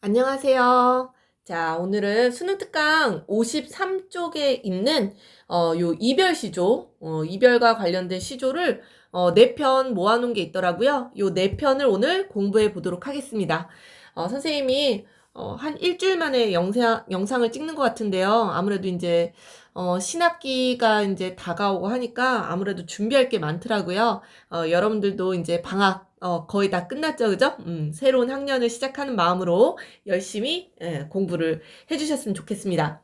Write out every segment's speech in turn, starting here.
안녕하세요. 자, 오늘은 수능 특강 53쪽에 있는 요 이별 시조, 이별과 관련된 시조를 4편 모아놓은 게 있더라고요. 요 4편을 오늘 공부해 보도록 하겠습니다. 선생님이 한 일주일 만에 영상을 찍는 것 같은데요. 아무래도 이제 신학기가 이제 다가오고 하니까 아무래도 준비할 게 많더라고요. 여러분들도 이제 방학 거의 다 끝났죠, 그죠? 새로운 학년을 시작하는 마음으로 열심히 공부를 해주셨으면 좋겠습니다.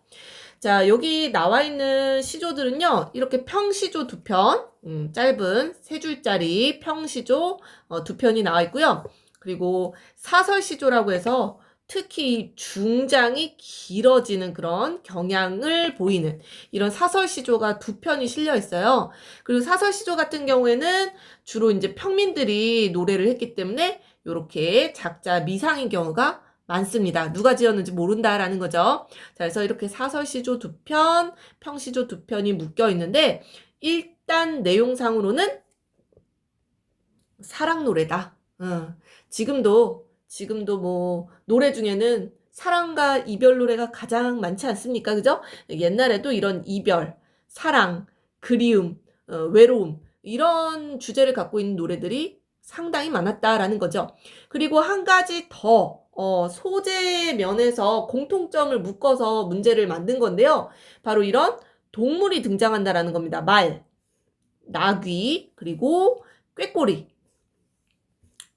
자, 여기 나와 있는 시조들은요, 이렇게 평시조 2편, 짧은 3줄짜리 평시조 2편이 나와 있고요. 그리고 사설시조라고 해서 특히 중장이 길어지는 그런 경향을 보이는 이런 사설시조가 2편이 실려 있어요. 그리고 사설시조 같은 경우에는 주로 이제 평민들이 노래를 했기 때문에 이렇게 작자 미상인 경우가 많습니다. 누가 지었는지 모른다라는 거죠. 자, 그래서 이렇게 사설시조 2편, 평시조 2편이 묶여 있는데 일단 내용상으로는 사랑 노래다. 지금도 뭐 노래 중에는 사랑과 이별 노래가 가장 많지 않습니까? 그죠? 옛날에도 이런 이별, 사랑, 그리움, 외로움 이런 주제를 갖고 있는 노래들이 상당히 많았다라는 거죠. 그리고 한 가지 더 소재 면에서 공통점을 묶어서 문제를 만든 건데요. 바로 이런 동물이 등장한다라는 겁니다. 말, 나귀, 그리고 꾀꼬리.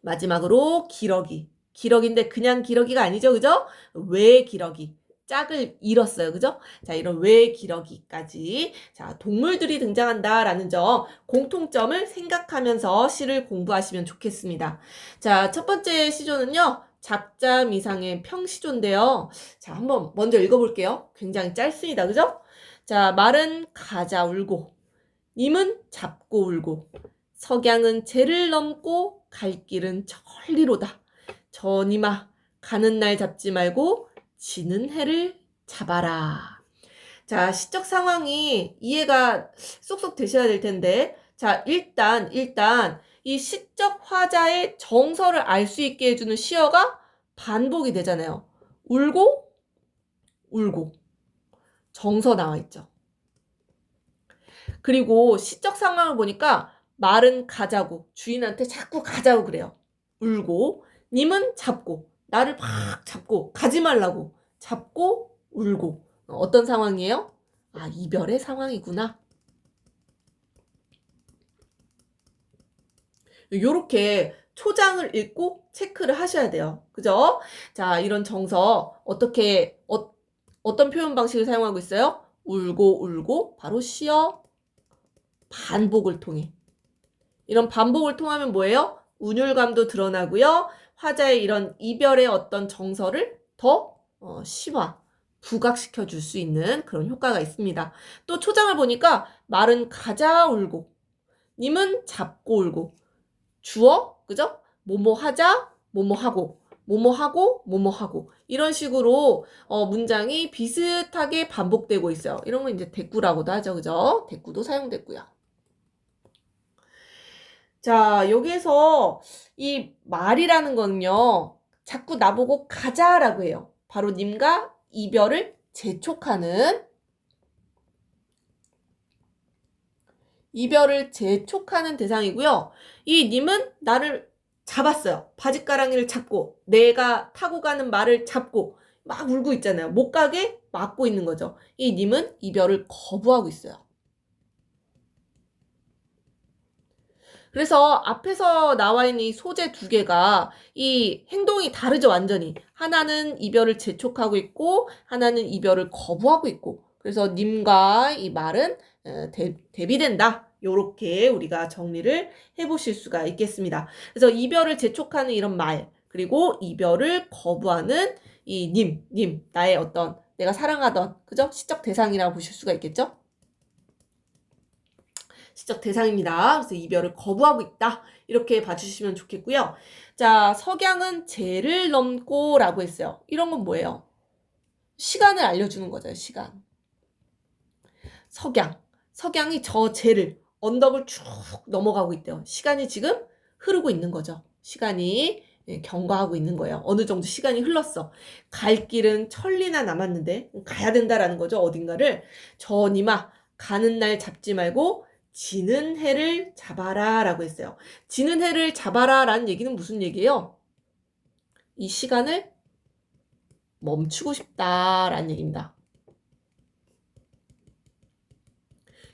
마지막으로 기러기. 기러기인데 그냥 기러기가 아니죠. 그죠? 왜 기러기. 짝을 잃었어요. 그죠? 자, 이런 왜 기러기까지. 자, 동물들이 등장한다라는 점 공통점을 생각하면서 시를 공부하시면 좋겠습니다. 자, 첫 번째 시조는요. 작자 미상의 평시조인데요. 자, 한번 먼저 읽어볼게요. 굉장히 짧습니다. 그죠? 자, 말은 가자 울고, 님은 잡고 울고, 석양은 재를 넘고 갈 길은 천리로다. 전이마 가는 날 잡지 말고 지는 해를 잡아라. 자, 시적 상황이 이해가 쏙쏙 되셔야 될 텐데, 자, 일단 이 시적 화자의 정서를 알 수 있게 해주는 시어가 반복이 되잖아요. 울고 울고 정서 나와 있죠. 그리고 시적 상황을 보니까 말은 가자고 주인한테 자꾸 가자고 그래요. 울고 님은 잡고 나를 막 잡고 가지 말라고 잡고 울고 어떤 상황이에요? 아, 이별의 상황이구나. 요렇게 초장을 읽고 체크를 하셔야 돼요. 그죠? 자, 이런 정서 어떤 표현 방식을 사용하고 있어요? 울고 울고 바로 시어 반복을 통해. 이런 반복을 통하면 뭐예요? 운율감도 드러나고요. 화자의 이런 이별의 어떤 정서를 더 시화, 부각시켜 줄 수 있는 그런 효과가 있습니다. 또 초장을 보니까 말은 가자 울고, 님은 잡고 울고, 주어, 그죠? 뭐뭐 하자, 뭐뭐 하고, 뭐뭐 하고, 뭐뭐 하고. 이런 식으로 문장이 비슷하게 반복되고 있어요. 이런 건 이제 대꾸라고도 하죠. 그죠? 대꾸도 사용됐고요. 자, 여기에서 이 말이라는 거는요, 자꾸 나보고 가자라고 해요. 바로 님과 이별을 재촉하는 대상이고요. 이 님은 나를 잡았어요. 바짓가랑이를 잡고, 내가 타고 가는 말을 잡고, 막 울고 있잖아요. 못 가게 막고 있는 거죠. 이 님은 이별을 거부하고 있어요. 그래서 앞에서 나와 있는 이 소재 2개가 이 행동이 다르죠, 완전히. 하나는 이별을 재촉하고 있고, 하나는 이별을 거부하고 있고. 그래서 님과 이 말은 대비된다. 요렇게 우리가 정리를 해보실 수가 있겠습니다. 그래서 이별을 재촉하는 이런 말, 그리고 이별을 거부하는 이 님, 나의 어떤 내가 사랑하던, 그죠? 시적 대상이라고 보실 수가 있겠죠? 시적 대상입니다. 그래서 이별을 거부하고 있다. 이렇게 봐주시면 좋겠고요. 자, 석양은 재를 넘고 라고 했어요. 이런 건 뭐예요? 시간을 알려주는 거죠. 시간. 석양이 저 재를 언덕을 쭉 넘어가고 있대요. 시간이 지금 흐르고 있는 거죠. 시간이 경과하고 있는 거예요. 어느 정도 시간이 흘렀어. 갈 길은 천리나 남았는데 가야 된다라는 거죠. 어딘가를. 저 니마 가는 날 잡지 말고 지는 해를 잡아라 라고 했어요. 지는 해를 잡아라 라는 얘기는 무슨 얘기예요? 이 시간을 멈추고 싶다라는 얘기입니다.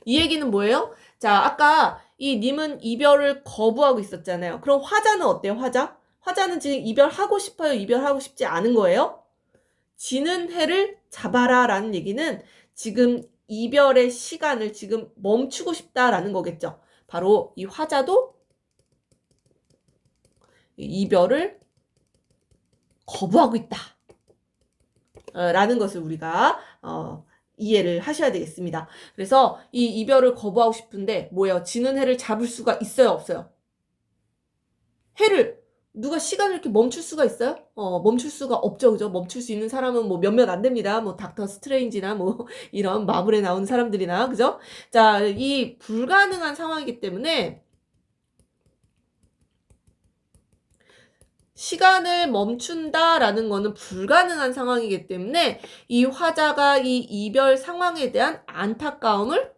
이 얘기는 뭐예요? 자, 아까 이 님은 이별을 거부하고 있었잖아요. 그럼 화자는 어때요? 화자는 지금 이별하고 싶어요? 이별하고 싶지 않은 거예요? 지는 해를 잡아라 라는 얘기는 지금 이별의 시간을 지금 멈추고 싶다라는 거겠죠. 바로 이 화자도 이별을 거부하고 있다 라는 것을 우리가 이해를 하셔야 되겠습니다. 그래서 이 이별을 거부하고 싶은데 뭐예요? 지는 해를 잡을 수가 있어요? 없어요? 해를 누가 시간을 이렇게 멈출 수가 있어요? 멈출 수가 없죠. 그죠? 멈출 수 있는 사람은 뭐 몇몇 안 됩니다. 뭐 닥터 스트레인지나 뭐 이런 마블에 나오는 사람들이나 그죠? 자, 이 불가능한 상황이기 때문에 시간을 멈춘다라는 거는 불가능한 상황이기 때문에 이 화자가 이 이별 상황에 대한 안타까움을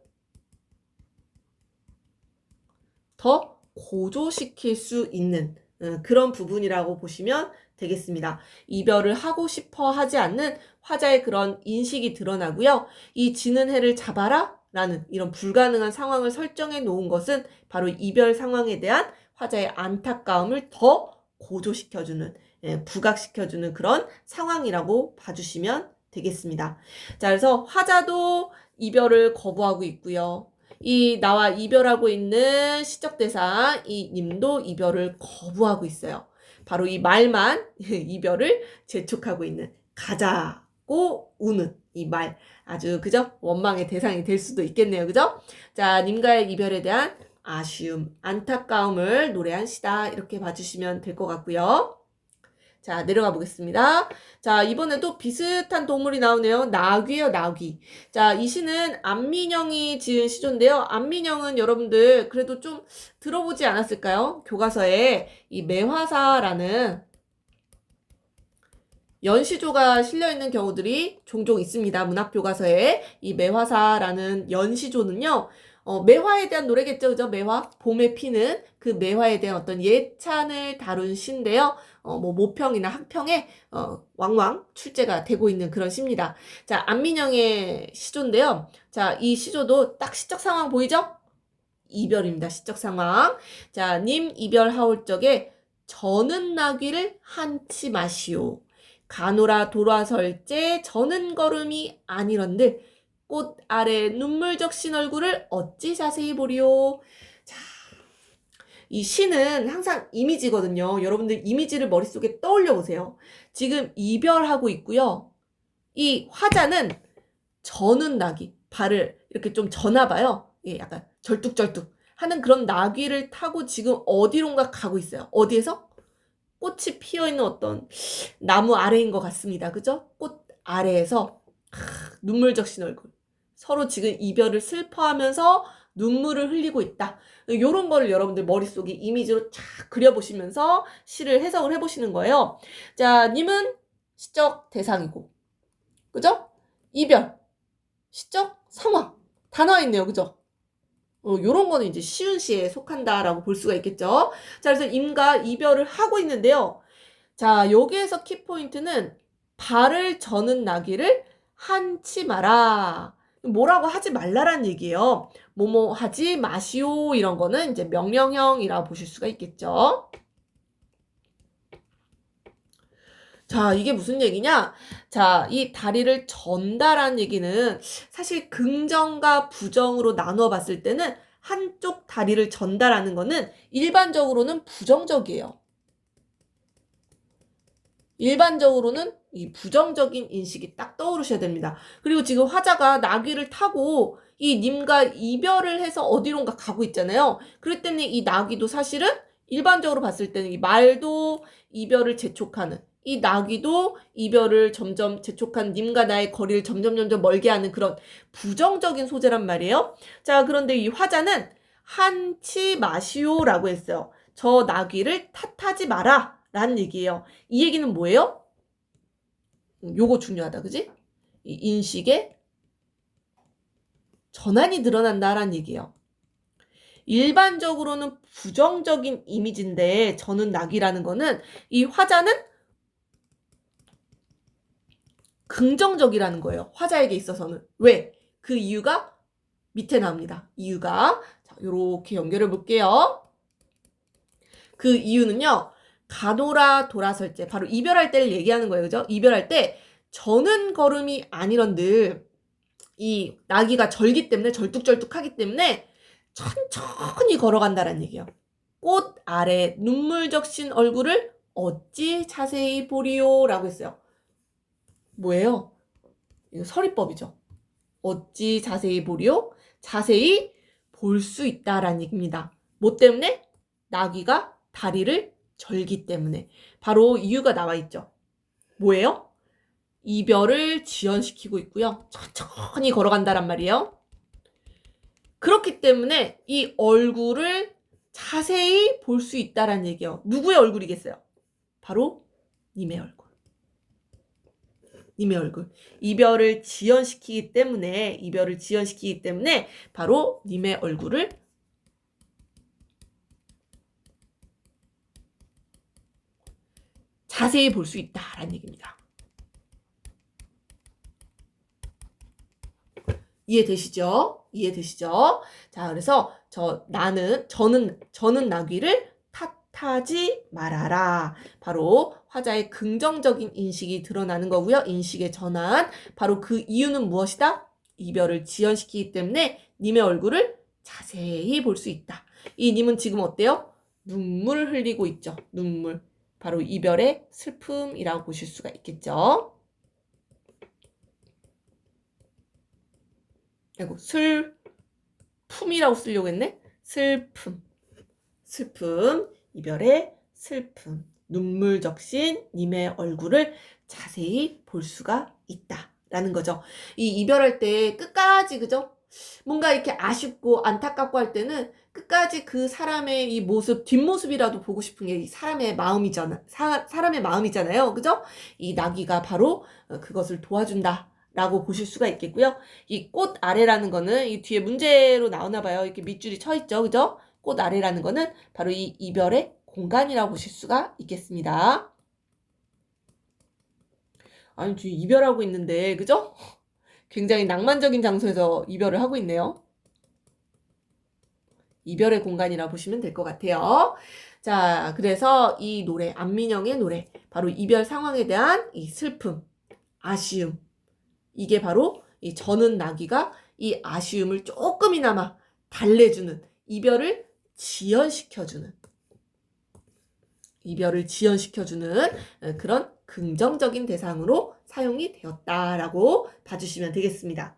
더 고조시킬 수 있는 그런 부분이라고 보시면 되겠습니다. 이별을 하고 싶어 하지 않는 화자의 그런 인식이 드러나고요. 이 지는 해를 잡아라 라는 이런 불가능한 상황을 설정해 놓은 것은 바로 이별 상황에 대한 화자의 안타까움을 더 고조시켜주는, 부각시켜주는 그런 상황이라고 봐주시면 되겠습니다. 자, 그래서 화자도 이별을 거부하고 있고요. 이 나와 이별하고 있는 시적대사 이 님도 이별을 거부하고 있어요. 바로 이 말만 이별을 재촉하고 있는 가자고 우는 이 말 아주 그죠? 원망의 대상이 될 수도 있겠네요. 그죠? 자, 님과의 이별에 대한 아쉬움, 안타까움을 노래한 시다 이렇게 봐주시면 될 것 같고요. 자, 내려가 보겠습니다. 자, 이번에도 비슷한 동물이 나오네요. 나귀요, 나귀. 자, 이 시는 안민영이 지은 시조인데요. 안민영은 여러분들 그래도 좀 들어보지 않았을까요? 교과서에 이 매화사라는 연시조가 실려있는 경우들이 종종 있습니다. 문학교과서에 이 매화사라는 연시조는요. 매화에 대한 노래겠죠. 그죠? 매화, 봄에 피는 그 매화에 대한 어떤 예찬을 다룬 시인데요. 뭐 모평이나 학평에 왕왕 출제가 되고 있는 그런 시입니다. 자, 안민영의 시조인데요. 자, 이 시조도 딱 시적 상황 보이죠? 이별입니다. 시적 상황. 자, 님 이별하올 적에 저는 나귀를 한치 마시오. 가노라 돌아설제 저는 걸음이 아니런들 꽃 아래 눈물 적신 얼굴을 어찌 자세히 보리오. 자, 이 시는 항상 이미지거든요. 여러분들 이미지를 머릿속에 떠올려 보세요. 지금 이별하고 있고요. 이 화자는 저는 나귀, 발을 이렇게 좀 저나 봐요. 예, 약간 절뚝절뚝 하는 그런 나귀를 타고 지금 어디론가 가고 있어요. 어디에서? 꽃이 피어있는 어떤 나무 아래인 것 같습니다. 그죠? 꽃 아래에서 눈물 적신 얼굴. 서로 지금 이별을 슬퍼하면서 눈물을 흘리고 있다. 이런 거를 여러분들 머릿속에 이미지로 쫙 그려보시면서 시를 해석을 해보시는 거예요. 자, 님은 시적 대상이고, 그죠? 이별, 시적 상황. 다 나와 있네요. 그죠? 요런 거는 이제 쉬운 시에 속한다라고 볼 수가 있겠죠. 자, 그래서 임과 이별을 하고 있는데요. 자, 여기에서 키포인트는 발을 저는 나귀를 한치 마라. 뭐라고 하지 말라란 얘기예요. 뭐뭐 하지 마시오 이런 거는 이제 명령형이라고 보실 수가 있겠죠. 자, 이게 무슨 얘기냐? 자, 이 다리를 전다라는 얘기는 사실 긍정과 부정으로 나누어 봤을 때는 한쪽 다리를 전다라는 거는 일반적으로는 부정적이에요. 일반적으로는 이 부정적인 인식이 딱 떠오르셔야 됩니다. 그리고 지금 화자가 나귀를 타고 이 님과 이별을 해서 어디론가 가고 있잖아요. 그렇기 때문에 이 나귀도 사실은 일반적으로 봤을 때는 이 말도 이별을 재촉하는 이 나귀도 이별을 점점 재촉한 님과 나의 거리를 점점 멀게 하는 그런 부정적인 소재란 말이에요. 자, 그런데 이 화자는 한치 마시오라고 했어요. 저 나귀를 탓하지 마라 라는 얘기예요. 이 얘기는 뭐예요? 요거 중요하다, 그지? 이 인식의 전환이 늘어난다라는 얘기예요. 일반적으로는 부정적인 이미지인데 저는 낙이라는 거는 이 화자는 긍정적이라는 거예요. 화자에게 있어서는. 왜? 그 이유가 밑에 나옵니다. 이유가 자, 요렇게 연결해 볼게요. 그 이유는요. 가노라 돌아설 때 바로 이별할 때를 얘기하는 거예요. 그죠? 이별할 때 저는 걸음이 아니런들 이 나귀가 절기 때문에 절뚝절뚝하기 때문에 천천히 걸어간다는 얘기예요. 꽃 아래 눈물 적신 얼굴을 어찌 자세히 보리요 라고 했어요. 뭐예요? 이거 서리법이죠. 어찌 자세히 보리요? 자세히 볼 수 있다라는 얘기입니다. 뭐 때문에? 나귀가 다리를 절기 때문에. 바로 이유가 나와 있죠. 뭐예요? 이별을 지연시키고 있고요. 천천히 걸어간다란 말이에요. 그렇기 때문에 이 얼굴을 자세히 볼 수 있다라는 얘기예요. 누구의 얼굴이겠어요? 바로 님의 얼굴. 님의 얼굴. 이별을 지연시키기 때문에 바로 님의 얼굴을 자세히 볼 수 있다라는 얘기입니다. 이해되시죠? 자, 그래서 저는 나귀를 탓하지 말아라. 바로 화자의 긍정적인 인식이 드러나는 거고요. 인식의 전환. 바로 그 이유는 무엇이다? 이별을 지연시키기 때문에 님의 얼굴을 자세히 볼 수 있다. 이 님은 지금 어때요? 눈물 흘리고 있죠. 눈물. 바로 이별의 슬픔이라고 보실 수가 있겠죠. 아이고, 슬픔이라고 쓰려고 했네. 슬픔, 이별의 슬픔. 눈물 적신 님의 얼굴을 자세히 볼 수가 있다라는 거죠. 이 이별할 때 끝까지, 그죠? 뭔가 이렇게 아쉽고 안타깝고 할 때는 끝까지 그 사람의 이 모습, 뒷모습이라도 보고 싶은 게 사람의 마음이잖아요. 그죠? 이 나귀가 바로 그것을 도와준다. 라고 보실 수가 있겠고요. 이 꽃 아래라는 거는 이 뒤에 문제로 나오나 봐요. 이렇게 밑줄이 쳐 있죠. 그죠? 꽃 아래라는 거는 바로 이 이별의 공간이라고 보실 수가 있겠습니다. 아니, 지금 이별하고 있는데, 그죠? 굉장히 낭만적인 장소에서 이별을 하고 있네요. 이별의 공간이라 보시면 될 것 같아요. 자, 그래서 이 노래, 안민영의 노래, 바로 이별 상황에 대한 이 슬픔, 아쉬움, 이게 바로 이 저는 나귀가 이 아쉬움을 조금이나마 달래주는, 이별을 지연시켜주는 그런 긍정적인 대상으로 사용이 되었다라고 봐주시면 되겠습니다.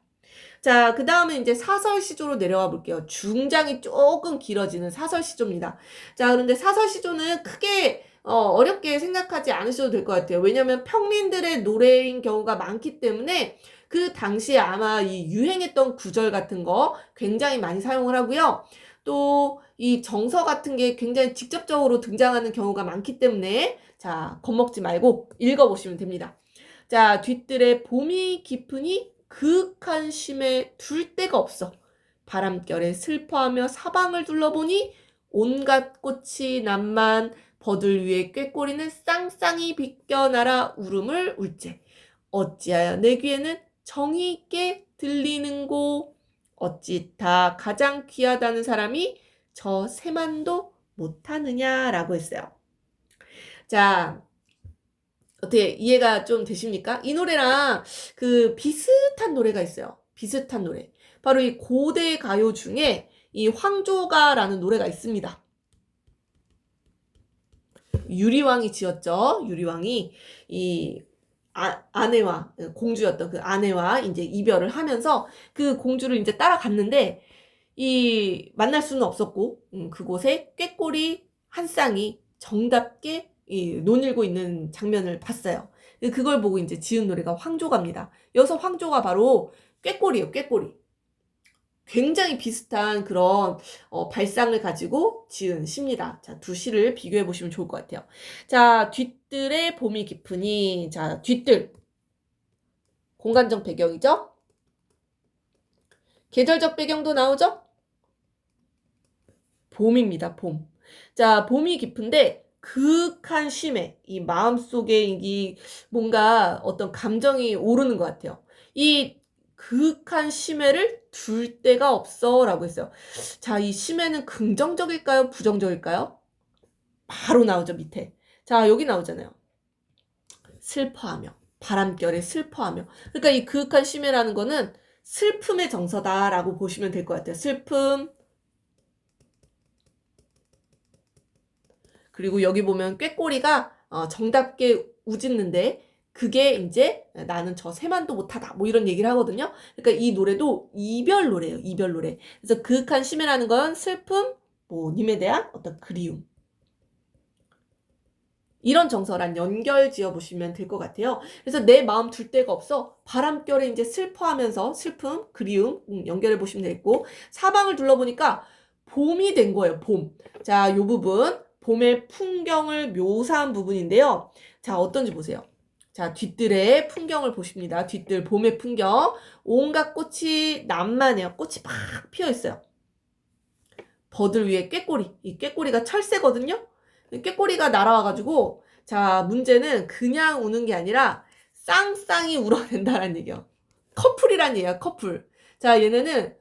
자, 그 다음에 이제 사설시조로 내려와 볼게요. 중장이 조금 길어지는 사설시조입니다. 자, 그런데 사설시조는 크게 어렵게 생각하지 않으셔도 될 것 같아요. 왜냐하면 평민들의 노래인 경우가 많기 때문에 그 당시에 아마 이 유행했던 구절 같은 거 굉장히 많이 사용을 하고요. 또 이 정서 같은 게 굉장히 직접적으로 등장하는 경우가 많기 때문에 자, 겁먹지 말고 읽어보시면 됩니다. 자, 뒤뜰에 봄이 깊으니 그윽한 심에 둘 데가 없어. 바람결에 슬퍼하며 사방을 둘러보니 온갖 꽃이 남만 버들 위에 꾀꼬리는 쌍쌍이 비껴나라 울음을 울제. 어찌하여 내 귀에는 정이 있게 들리는고. 어찌 다 가장 귀하다는 사람이 저 세만도 못하느냐라고 했어요. 자, 어떻게 이해가 좀 되십니까? 이 노래랑 그 비슷한 노래가 있어요. 비슷한 노래. 바로 이 고대 가요 중에 이 황조가라는 노래가 있습니다. 유리왕이 지었죠. 유리왕이 이 아내와 공주였던 그 아내와 이제 이별을 하면서 그 공주를 이제 따라갔는데 이 만날 수는 없었고 그곳에 꾀꼬리 한 쌍이 정답게 논일고 있는 장면을 봤어요. 그걸 보고 이제 지은 노래가 황조가입니다. 여기서 황조가 바로 꾀꼬리예요. 꾀꼬리. 굉장히 비슷한 그런 발상을 가지고 지은 시입니다. 자, 두 시를 비교해 보시면 좋을 것 같아요. 자, 뒤뜰에 봄이 깊으니. 자, 뒤뜰. 공간적 배경이죠? 계절적 배경도 나오죠? 봄입니다, 봄. 자, 봄이 깊은데 그윽한 쉼에 이 마음속에 이 뭔가 어떤 감정이 오르는 것 같아요. 이 그윽한 심해를 둘 데가 없어 라고 했어요. 자, 이 심해는 긍정적일까요? 부정적일까요? 바로 나오죠, 밑에. 자, 여기 나오잖아요. 슬퍼하며, 바람결에 슬퍼하며. 그러니까 이 그윽한 심해라는 거는 슬픔의 정서다라고 보시면 될 것 같아요. 슬픔. 그리고 여기 보면 꾀꼬리가 정답게 우짖는데 그게 이제 나는 저 새만도 못하다 뭐 이런 얘기를 하거든요. 그러니까 이 노래도 이별 노래예요. 이별 노래. 그래서 그윽한 심해라는 건 슬픔, 뭐 님에 대한 어떤 그리움. 이런 정서랑 연결 지어 보시면 될 것 같아요. 그래서 내 마음 둘 데가 없어 바람결에 이제 슬퍼하면서 슬픔, 그리움 연결해 보시면 되겠고, 사방을 둘러보니까 봄이 된 거예요. 봄. 자, 요 부분 봄의 풍경을 묘사한 부분인데요. 자, 어떤지 보세요. 자, 뒤뜰의 풍경을 보십니다. 뒤뜰 봄의 풍경. 온갖 꽃이 난만해요. 꽃이 막 피어 있어요. 버들 위에 꾀꼬리. 이 꾀꼬리가 철새거든요. 꾀꼬리가 날아와가지고, 자, 문제는 그냥 우는 게 아니라 쌍쌍이 울어댄다는 얘기예요. 커플이란 얘기야, 커플. 자, 얘네는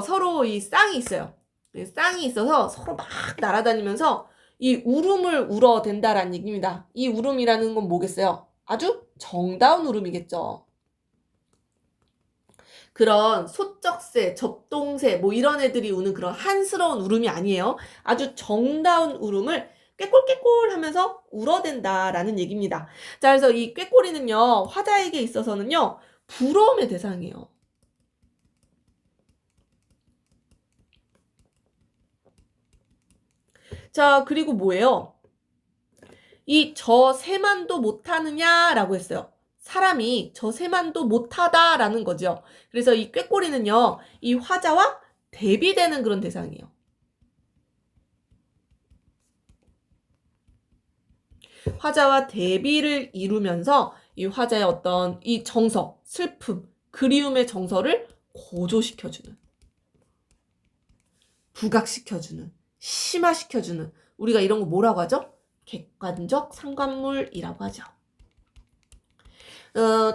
서로 이 쌍이 있어요. 쌍이 있어서 서로 막 날아다니면서 이 울음을 울어댄다라는 얘기입니다. 이 울음이라는 건 뭐겠어요? 아주 정다운 울음이겠죠. 그런 소쩍새, 접동새 뭐 이런 애들이 우는 그런 한스러운 울음이 아니에요. 아주 정다운 울음을 꾀꼴꾀꼴 하면서 울어댄다라는 얘기입니다. 자, 그래서 이 꾀꼬리는요, 화자에게 있어서는요, 부러움의 대상이에요. 자, 그리고 뭐예요? 이 저 새만도 못하느냐라고 했어요. 사람이 저 새만도 못하다라는 거죠. 그래서 이 꾀꼬리는요, 이 화자와 대비되는 그런 대상이에요. 화자와 대비를 이루면서 이 화자의 어떤 이 정서, 슬픔, 그리움의 정서를 고조시켜주는, 부각시켜주는, 심화시켜주는, 우리가 이런 거 뭐라고 하죠? 객관적 상관물이라고 하죠.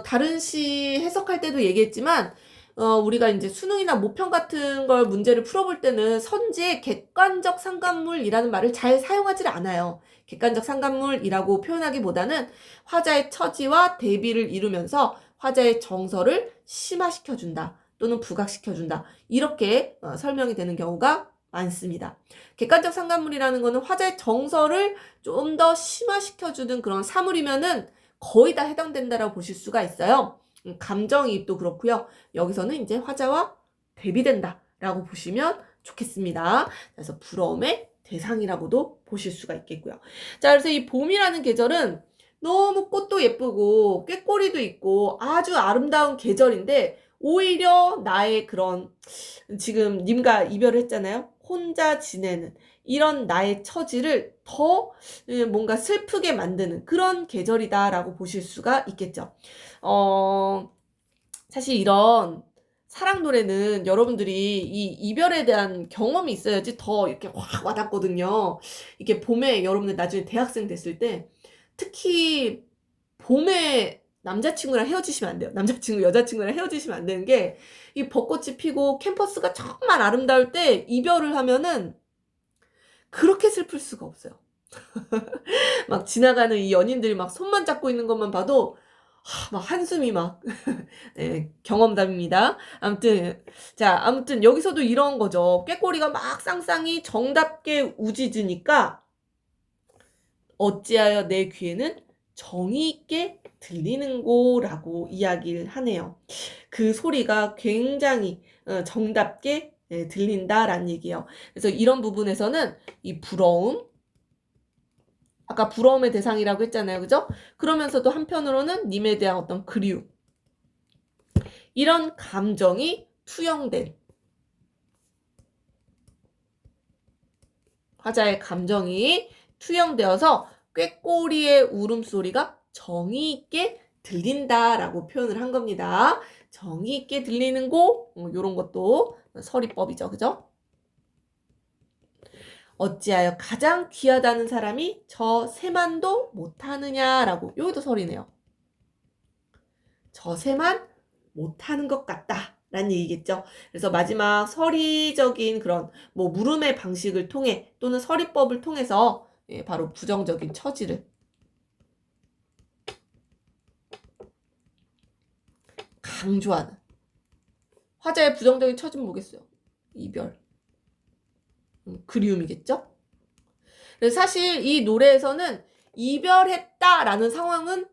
다른 시 해석할 때도 얘기했지만, 우리가 이제 수능이나 모평 같은 걸 문제를 풀어볼 때는 선지에 객관적 상관물이라는 말을 잘 사용하지 않아요. 객관적 상관물이라고 표현하기보다는 화자의 처지와 대비를 이루면서 화자의 정서를 심화시켜준다 또는 부각시켜준다, 이렇게 설명이 되는 경우가 많습니다. 객관적 상관물이라는 거는 화자의 정서를 좀 더 심화시켜주는 그런 사물이면은 거의 다 해당된다라고 보실 수가 있어요. 감정이입도 그렇고요. 여기서는 이제 화자와 대비된다라고 보시면 좋겠습니다. 그래서 부러움의 대상이라고도 보실 수가 있겠고요. 자, 그래서 이 봄이라는 계절은 너무 꽃도 예쁘고 꾀꼬리도 있고 아주 아름다운 계절인데, 오히려 나의 그런, 지금 님과 이별을 했잖아요. 혼자 지내는 이런 나의 처지를 더 뭔가 슬프게 만드는 그런 계절이다라고 보실 수가 있겠죠. 사실 이런 사랑 노래는 여러분들이 이 이별에 대한 경험이 있어야지 더 이렇게 확 와닿거든요. 이게 봄에 여러분들 나중에 대학생 됐을 때 특히 봄에 남자친구랑 헤어지시면 안 돼요. 남자친구, 여자친구랑 헤어지시면 안 되는 게, 이 벚꽃이 피고 캠퍼스가 정말 아름다울 때 이별을 하면은 그렇게 슬플 수가 없어요. 막 지나가는 이 연인들이 막 손만 잡고 있는 것만 봐도 막 한숨이 막 네, 경험담입니다. 아무튼 여기서도 이런 거죠. 꾀꼬리가 막 쌍쌍이 정답게 우짖으니까 어찌하여 내 귀에는 정이 있게 들리는고라고 이야기를 하네요. 그 소리가 굉장히 정답게 들린다라는 얘기예요. 그래서 이런 부분에서는 이 부러움, 아까 부러움의 대상이라고 했잖아요. 그죠? 그러면서도 한편으로는 님에 대한 어떤 그리움, 이런 감정이 투영된 화자의 감정이 투영되어서 꾀꼬리의 울음소리가 정이 있게 들린다라고 표현을 한 겁니다. 정이 있게 들리는 곡, 요런 것도 서리법이죠. 그죠? 어찌하여 가장 귀하다는 사람이 저 새만도 못하느냐라고. 여기도 설이네요. 저 새만 못하는 것 같다 라는 얘기겠죠. 그래서 마지막 서리적인 그런 뭐 물음의 방식을 통해 또는 서리법을 통해서 바로 부정적인 처지를 강조하는. 화자의 부정적인 처지는 뭐겠어요? 이별, 그리움이겠죠. 그래서 사실 이 노래에서는 이별했다라는 상황은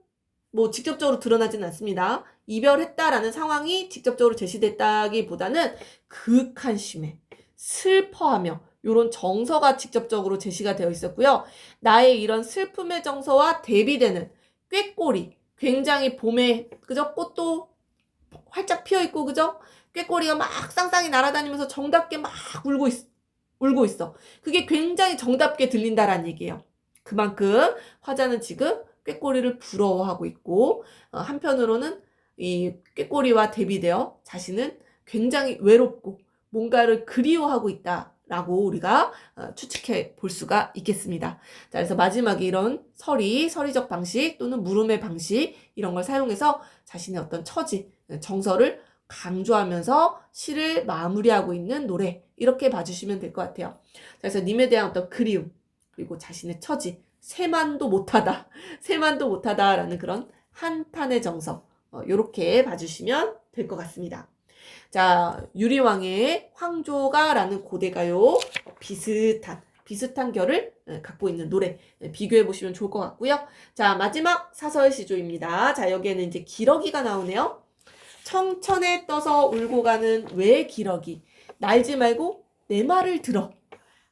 뭐 직접적으로 드러나지는 않습니다. 이별했다라는 상황이 직접적으로 제시됐다기보다는 극한 심해, 슬퍼하며 이런 정서가 직접적으로 제시가 되어 있었고요. 나의 이런 슬픔의 정서와 대비되는 꾀꼬리, 굉장히 봄에 그죠? 꽃도 활짝 피어 있고 그죠? 꾀꼬리가 막 쌍쌍이 날아다니면서 정답게 막 울고 있어. 그게 굉장히 정답게 들린다라는 얘기예요. 그만큼 화자는 지금 꾀꼬리를 부러워하고 있고 한편으로는 이 꾀꼬리와 대비되어 자신은 굉장히 외롭고 뭔가를 그리워하고 있다라고 우리가 추측해 볼 수가 있겠습니다. 자, 그래서 마지막에 이런 서리적 방식 또는 물음의 방식 이런 걸 사용해서 자신의 어떤 처지, 정서를 강조하면서 시를 마무리하고 있는 노래 이렇게 봐주시면 될 것 같아요. 그래서 님에 대한 어떤 그리움 그리고 자신의 처지 새만도 못하다라는 그런 한탄의 정서 이렇게 봐주시면 될 것 같습니다. 자, 유리왕의 황조가라는 고대가요 비슷한 결을 갖고 있는 노래 비교해 보시면 좋을 것 같고요. 자, 마지막 사설 시조입니다. 자, 여기에는 이제 기러기가 나오네요. 청천에 떠서 울고 가는 왜 기러기 날지 말고 내 말을 들어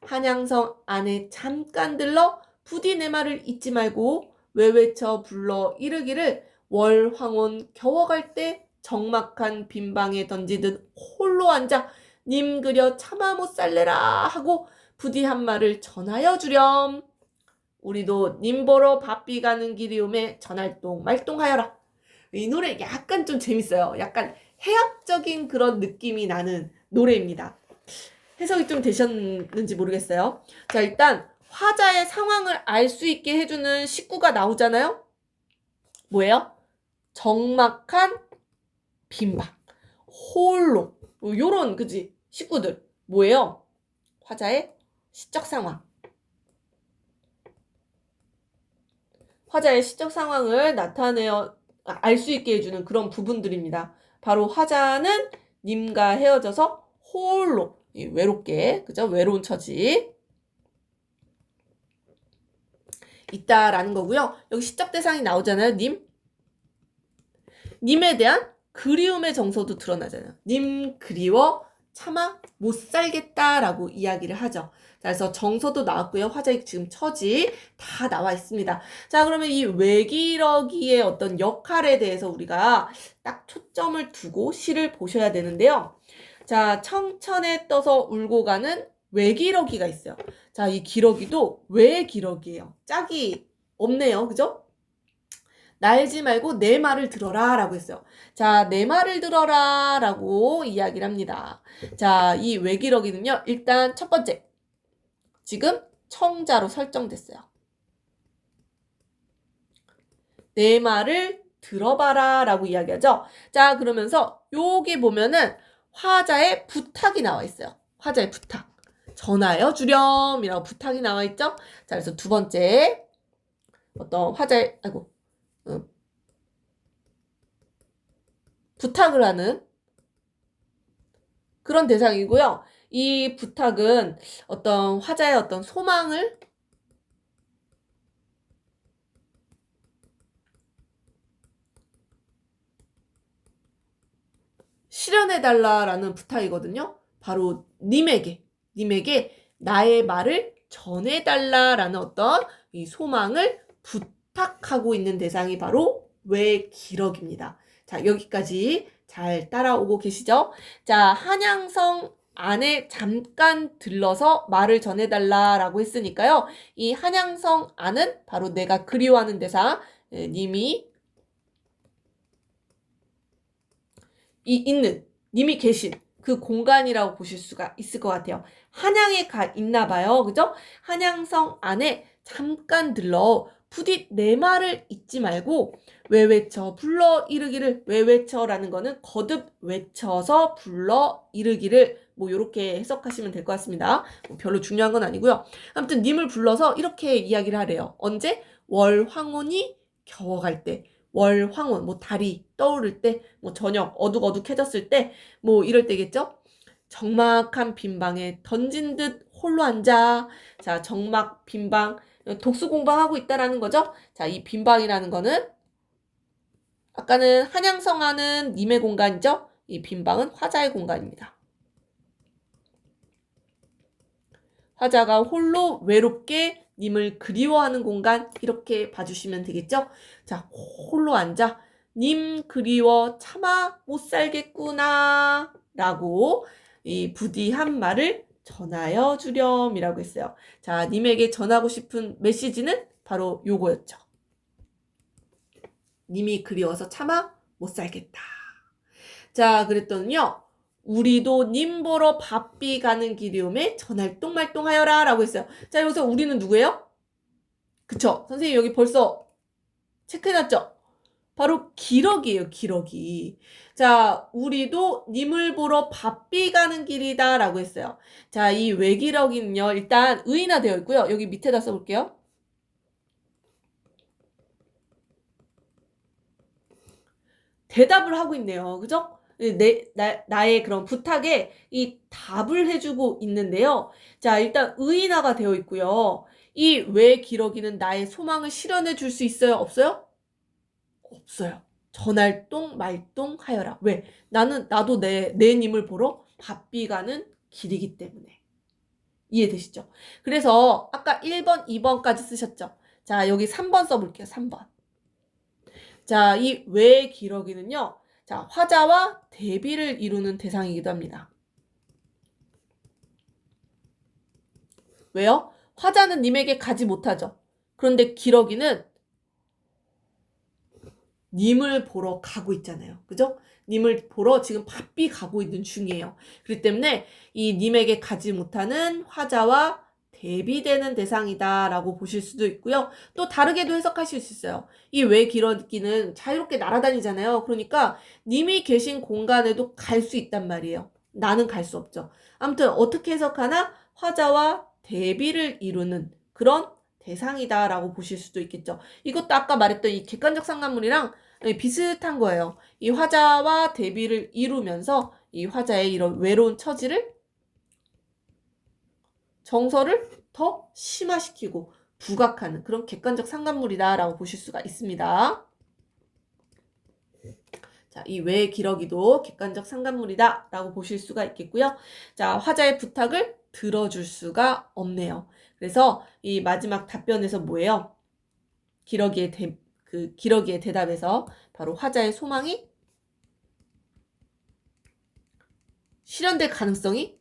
한양성 안에 잠깐 들러 부디 내 말을 잊지 말고 외외쳐 불러 이르기를 월황혼 겨워갈 때 적막한 빈방에 던지듯 홀로 앉아 님 그려 차마 못 살래라 하고 부디 한 말을 전하여 주렴. 우리도 님 보러 바삐 가는 길이 오매 전할동 말동하여라. 이 노래 약간 좀 재밌어요. 약간 해학적인 그런 느낌이 나는 노래입니다. 해석이 좀 되셨는지 모르겠어요. 자, 일단 화자의 상황을 알 수 있게 해주는 식구가 나오잖아요. 뭐예요? 적막한 빈방, 홀로 요런 그지 식구들 뭐예요? 화자의 시적 상황. 화자의 시적 상황을 나타내어 알 수 있게 해주는 그런 부분들입니다. 바로 화자는 님과 헤어져서 홀로 외롭게 그죠? 외로운 처지 있다라는 거고요. 여기 시적 대상이 나오잖아요. 님에 대한 그리움의 정서도 드러나잖아요. 님 그리워 차마 못 살겠다라고 이야기를 하죠. 자, 그래서 정서도 나왔고요. 화자의 지금 처지 다 나와 있습니다. 자, 그러면 이 외기러기의 어떤 역할에 대해서 우리가 딱 초점을 두고 시를 보셔야 되는데요. 자, 청천에 떠서 울고 가는 외기러기가 있어요. 자, 이 기러기도 외기러기예요. 짝이 없네요. 그죠? 날지 말고 내 말을 들어라 라고 했어요. 자, 내 말을 들어라 라고 이야기를 합니다. 자, 이 외기러기는요. 일단 첫 번째, 지금 청자로 설정됐어요. 내 말을 들어봐라 라고 이야기하죠. 자, 그러면서 여기 보면은 화자의 부탁이 나와 있어요. 화자의 부탁. 전하여 주렴이라고 부탁이 나와 있죠. 자, 그래서 두 번째 어떤 화자의 부탁을 하는 그런 대상이고요. 이 부탁은 어떤 화자의 어떤 소망을 실현해달라라는 부탁이거든요. 바로 님에게 나의 말을 전해달라라는 어떤 이 소망을 부탁하고 있는 대상이 바로 외기럭입니다. 자, 여기까지 잘 따라오고 계시죠? 자, 한양성 안에 잠깐 들러서 말을 전해달라라고 했으니까요. 이 한양성 안은 바로 내가 그리워하는 대상, 님이 있는, 님이 계신 그 공간이라고 보실 수가 있을 것 같아요. 한양에 가 있나 봐요. 그죠? 한양성 안에 잠깐 들러 부디 내 말을 잊지 말고 왜 외쳐 불러 이르기를. 왜 외쳐라는 거는 거듭 외쳐서 불러 이르기를, 뭐 요렇게 해석하시면 될 것 같습니다. 뭐 별로 중요한 건 아니고요. 아무튼 님을 불러서 이렇게 이야기를 하래요. 언제? 월황혼이 겨워갈 때. 월황혼, 뭐 달이 떠오를 때, 뭐 저녁 어둑어둑해졌을 때, 뭐 이럴 때겠죠? 적막한 빈방에 던진 듯 홀로 앉아. 자, 적막 빈방, 독수 공방하고 있다라는 거죠. 자, 이 빈방이라는 거는 아까는 한양성하는 님의 공간이죠. 이 빈방은 화자의 공간입니다. 화자가 홀로 외롭게 님을 그리워하는 공간, 이렇게 봐주시면 되겠죠. 자, 홀로 앉아 님 그리워 차마 못 살겠구나 라고 이 부디한 말을 전하여 주렴이라고 했어요. 자, 님에게 전하고 싶은 메시지는 바로 요거였죠. 님이 그리워서 차마 못 살겠다. 자, 그랬더니요. 우리도 님 보러 바삐 가는 길이오매 전할똥말똥하여라 라고 했어요. 자, 여기서 우리는 누구예요? 그쵸? 선생님 여기 벌써 체크해놨죠? 바로 기러기예요, 기러기. 자, 우리도 님을 보러 바삐 가는 길이다 라고 했어요. 자, 이 외기러기는요, 일단 의인화되어 있고요. 여기 밑에다 써볼게요. 대답을 하고 있네요. 그죠? 나의 그런 부탁에 이 답을 해주고 있는데요. 자, 일단 의인화가 되어 있고요. 이 왜 기러기는 나의 소망을 실현해 줄 수 있어요? 없어요? 없어요. 전할동 말동 하여라. 왜? 나도 내 님을 보러 바삐 가는 길이기 때문에. 이해되시죠? 그래서 아까 1번, 2번까지 쓰셨죠? 자, 여기 3번 써볼게요. 3번. 자, 이 왜 기러기는요. 자, 화자와 대비를 이루는 대상이기도 합니다. 왜요? 화자는 님에게 가지 못하죠. 그런데 기러기는 님을 보러 가고 있잖아요. 그죠? 님을 보러 지금 바삐 가고 있는 중이에요. 그렇기 때문에 이 님에게 가지 못하는 화자와 대비되는 대상이다라고 보실 수도 있고요. 또 다르게도 해석하실 수 있어요. 이 왜 기러기는 자유롭게 날아다니잖아요. 그러니까 님이 계신 공간에도 갈 수 있단 말이에요. 나는 갈 수 없죠. 아무튼 어떻게 해석하나 화자와 대비를 이루는 그런 대상이다라고 보실 수도 있겠죠. 이것도 아까 말했던 이 객관적 상관문이랑 비슷한 거예요. 이 화자와 대비를 이루면서 이 화자의 이런 외로운 처지를, 정서를 더 심화시키고 부각하는 그런 객관적 상관물이다라고 보실 수가 있습니다. 자, 이 왜 기러기도 객관적 상관물이다라고 보실 수가 있겠고요. 자, 화자의 부탁을 들어줄 수가 없네요. 그래서 이 마지막 답변에서 뭐예요? 기러기의 대답에서 바로 화자의 소망이 실현될 가능성이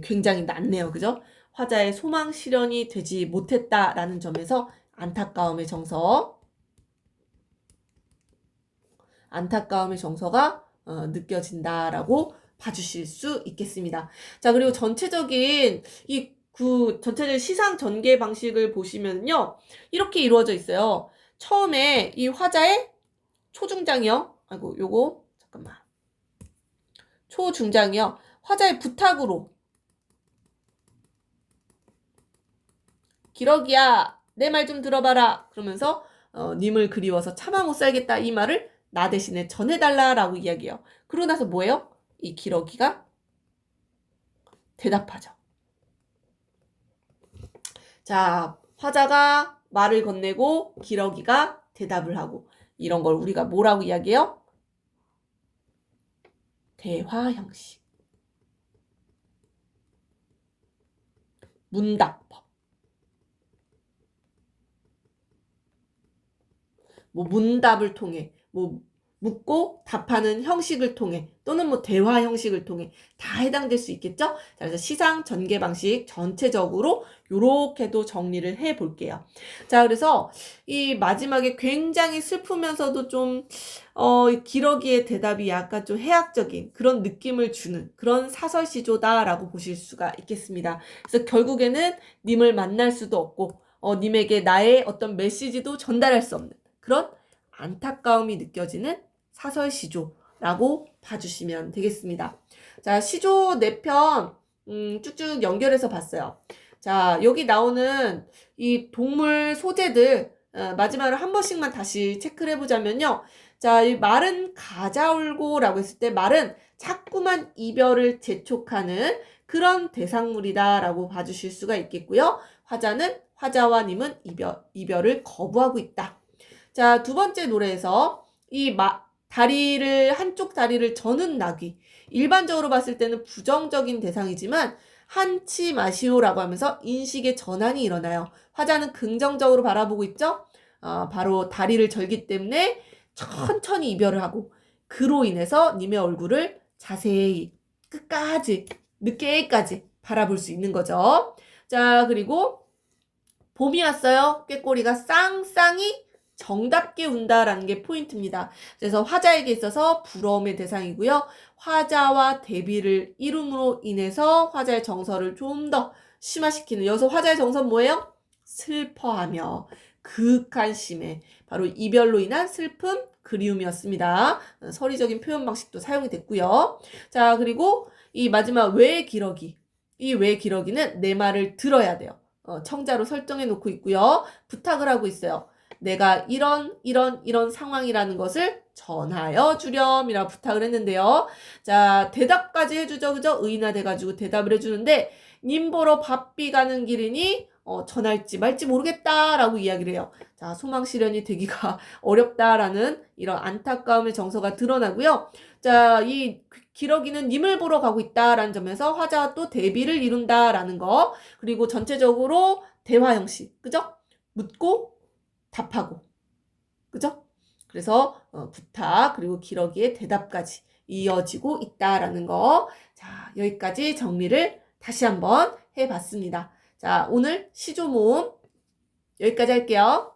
굉장히 낮네요. 그죠? 화자의 소망 실현이 되지 못했다라는 점에서 안타까움의 정서가 느껴진다라고 봐주실 수 있겠습니다. 자, 그리고 전체적인 전체적인 시상 전개 방식을 보시면요. 이렇게 이루어져 있어요. 처음에 이 화자의 초중장이요. 아이고, 요거, 잠깐만. 초중장이요. 화자의 부탁으로. 기러기야, 내 말 좀 들어봐라. 그러면서, 님을 그리워서 차마 못 살겠다. 이 말을 나 대신에 전해달라라고 이야기해요. 그러고 나서 뭐예요? 이 기러기가 대답하죠. 자, 화자가 말을 건네고 기러기가 대답을 하고, 이런 걸 우리가 뭐라고 이야기해요? 대화 형식. 문답법. 뭐 문답을 통해, 뭐 묻고 답하는 형식을 통해 또는 뭐 대화 형식을 통해 다 해당될 수 있겠죠? 자, 그래서 시상 전개 방식 전체적으로 요렇게도 정리를 해 볼게요. 자, 그래서 이 마지막에 굉장히 슬프면서도 좀 기러기의 대답이 약간 좀 해학적인 그런 느낌을 주는 그런 사설시조다라고 보실 수가 있겠습니다. 그래서 결국에는 님을 만날 수도 없고 님에게 나의 어떤 메시지도 전달할 수 없는 그런 안타까움이 느껴지는 사설시조라고 봐주시면 되겠습니다. 자, 시조 4편 쭉쭉 연결해서 봤어요. 자, 여기 나오는 이 동물 소재들 마지막으로 한 번씩만 다시 체크를 해보자면요. 자, 이 말은 가자 울고라고 했을 때 말은 자꾸만 이별을 재촉하는 그런 대상물이다라고 봐주실 수가 있겠고요. 화자와 님은 이별을 거부하고 있다. 자, 두 번째 노래에서 다리를 한쪽 다리를 저는 나귀. 일반적으로 봤을 때는 부정적인 대상이지만 한치 마시오라고 하면서 인식의 전환이 일어나요. 화자는 긍정적으로 바라보고 있죠? 바로 다리를 절기 때문에 천천히 이별을 하고 그로 인해서 님의 얼굴을 자세히 끝까지 늦게까지 바라볼 수 있는 거죠. 자, 그리고 봄이 왔어요. 꾀꼬리가 쌍쌍이 정답게 운다라는 게 포인트입니다. 그래서 화자에게 있어서 부러움의 대상이고요. 화자와 대비를 이룸으로 인해서 화자의 정서를 좀 더 심화시키는, 여기서 화자의 정서는 뭐예요? 슬퍼하며 극한 심해, 바로 이별로 인한 슬픔, 그리움이었습니다. 서리적인 표현 방식도 사용이 됐고요. 자, 그리고 이 마지막 왜 기러기. 이 왜 기러기는 내 말을 들어야 돼요. 청자로 설정해 놓고 있고요. 부탁을 하고 있어요. 내가 이런 상황이라는 것을 전하여 주렴이라 부탁을 했는데요. 자, 대답까지 해주죠. 그죠? 의인화돼가지고 대답을 해주는데 님 보러 바삐 가는 길이니 전할지 말지 모르겠다라고 이야기를 해요. 자, 소망 실현이 되기가 어렵다라는 이런 안타까움의 정서가 드러나고요. 자, 이 기러기는 님을 보러 가고 있다라는 점에서 화자와 또 대비를 이룬다라는 거. 그리고 전체적으로 대화 형식. 그죠? 묻고 답하고. 그죠? 그래서 부탁 그리고 기러기의 대답까지 이어지고 있다라는 거. 자, 여기까지 정리를 다시 한번 해봤습니다. 자, 오늘 시조 모음 여기까지 할게요.